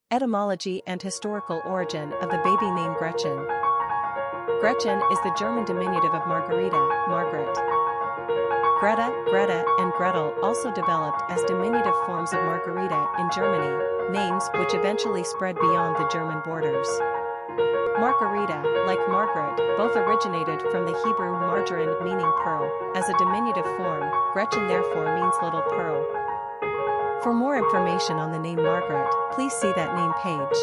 Etymology and historical origin of the baby name Gretchen. Gretchen is the German diminutive of Margareta, Margaret. Greta, Greta, and Gretel also developed as diminutive forms of Margareta in Germany, names which eventually spread beyond the German borders. Margareta, like Margaret, both originated from the Hebrew margaron meaning pearl. As a diminutive form, Gretchen therefore means little pearl. For more information on the name Margaret, please see that name page.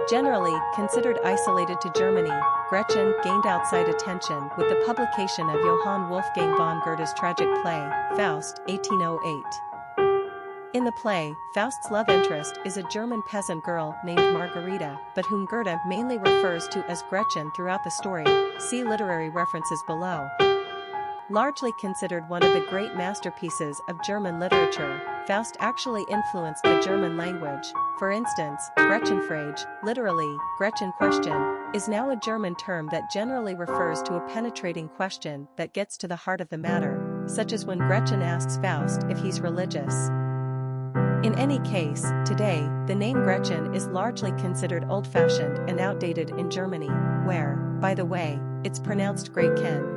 Generally considered isolated to Germany, Gretchen gained outside attention with the publication of Johann Wolfgang von Goethe's tragic play, Faust, 1808. In the play, Faust's love interest is a German peasant girl named Margareta, but whom Goethe mainly refers to as Gretchen throughout the story. See literary references below. Largely considered one of the great masterpieces of German literature, Faust actually influenced the German language. For instance, Gretchenfrage, literally, Gretchen question, is now a German term that generally refers to a penetrating question that gets to the heart of the matter, such as when Gretchen asks Faust if he's religious. In any case, today, the name Gretchen is largely considered old-fashioned and outdated in Germany, where, by the way, it's pronounced Gretchen.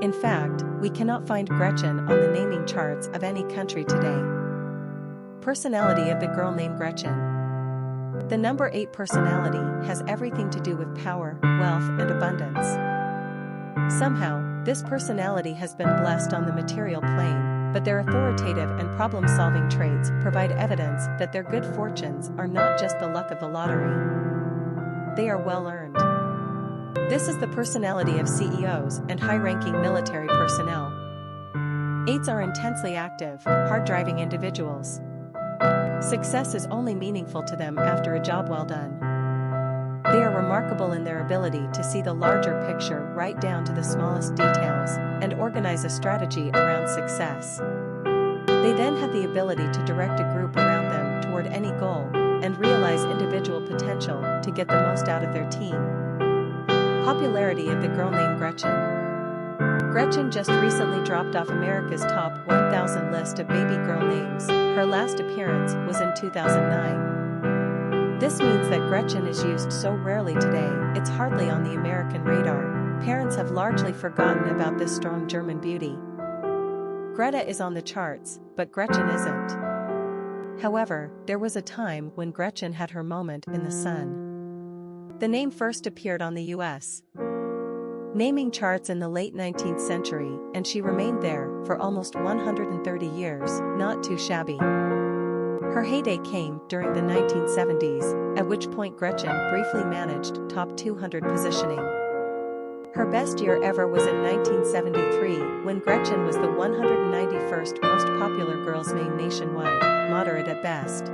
In fact, we cannot find Gretchen on the naming charts of any country today. Personality of the girl named Gretchen. The number 8 personality has everything to do with power, wealth, and abundance. Somehow, this personality has been blessed on the material plane, but their authoritative and problem-solving traits provide evidence that their good fortunes are not just the luck of the lottery. They are well-earned. This is the personality of CEOs and high-ranking military personnel. 8s are intensely active, hard-driving individuals. Success is only meaningful to them after a job well done. They are remarkable in their ability to see the larger picture right down to the smallest details and organize a strategy around success. They then have the ability to direct a group around them toward any goal and realize individual potential to get the most out of their team. Popularity of the girl named Gretchen. Gretchen just recently dropped off America's top 1,000 list of baby girl names. Her last appearance was in 2009. This means that Gretchen is used so rarely today, it's hardly on the American radar. Parents have largely forgotten about this strong German beauty. Greta is on the charts, but Gretchen isn't. However, there was a time when Gretchen had her moment in the sun. The name first appeared on the U.S. naming charts in the late 19th century, and she remained there for almost 130 years, not too shabby. Her heyday came during the 1970s, at which point Gretchen briefly managed top 200 positioning. Her best year ever was in 1973, when Gretchen was the 191st most popular girl's name nationwide, moderate at best.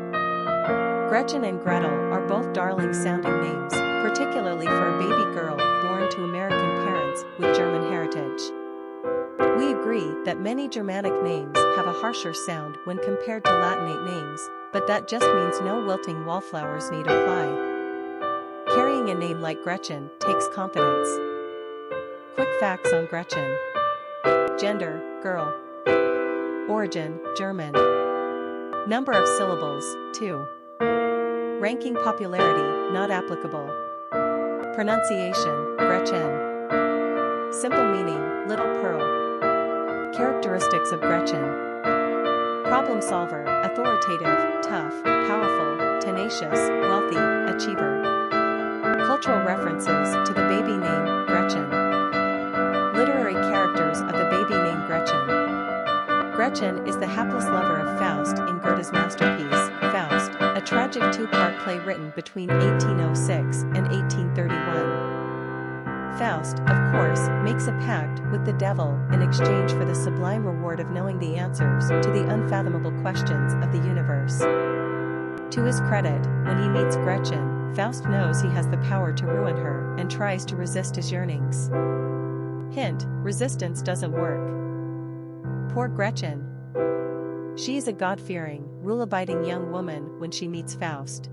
Gretchen and Gretel are both darling-sounding names, particularly for a baby girl born to American parents with German heritage. We agree that many Germanic names have a harsher sound when compared to Latinate names, but that just means no wilting wallflowers need apply. Carrying a name like Gretchen takes confidence. Quick facts on Gretchen. Gender, girl. Origin, German. Number of syllables, 2. Ranking popularity, not applicable. Pronunciation, Gretchen. Simple meaning, little pearl. Characteristics of Gretchen. Problem solver, authoritative, tough, powerful, tenacious, wealthy, achiever. Cultural references to the baby name, Gretchen. Literary characters of the baby name Gretchen. Gretchen is the hapless lover of Faust in Goethe's masterpiece, Faust, a tragic two-part play written between 1806 and 1831. Faust, of course, makes a pact with the devil in exchange for the sublime reward of knowing the answers to the unfathomable questions of the universe. To his credit, when he meets Gretchen, Faust knows he has the power to ruin her and tries to resist his yearnings. Hint: resistance doesn't work. Poor Gretchen. She is a God-fearing, rule-abiding young woman when she meets Faust.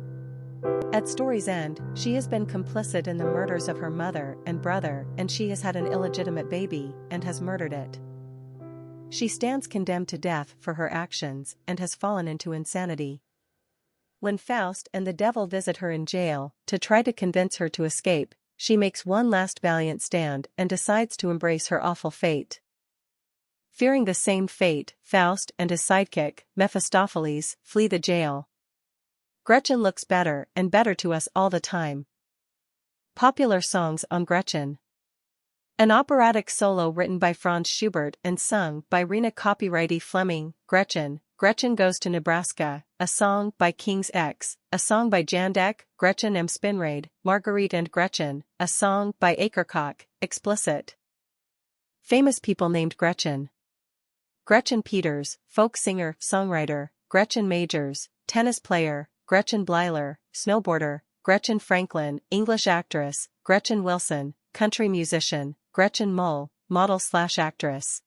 At story's end, she has been complicit in the murders of her mother and brother, and she has had an illegitimate baby and has murdered it. She stands condemned to death for her actions and has fallen into insanity. When Faust and the devil visit her in jail, to try to convince her to escape, she makes one last valiant stand and decides to embrace her awful fate. Fearing the same fate, Faust and his sidekick, Mephistopheles, flee the jail. Gretchen looks better and better to us all the time. Popular songs on Gretchen. An operatic solo written by Franz Schubert and sung by Rena copyrighty Fleming, Gretchen. Gretchen Goes to Nebraska, a song by King's X, a song by Jandek, Gretchen am Spinrad, Margareta and Gretchen, a song by Akerkock, explicit. Famous people named Gretchen. Gretchen Peters, folk singer, songwriter, Gretchen Majors, tennis player, Gretchen Blyler, snowboarder, Gretchen Franklin, English actress, Gretchen Wilson, country musician, Gretchen Mull, model/actress.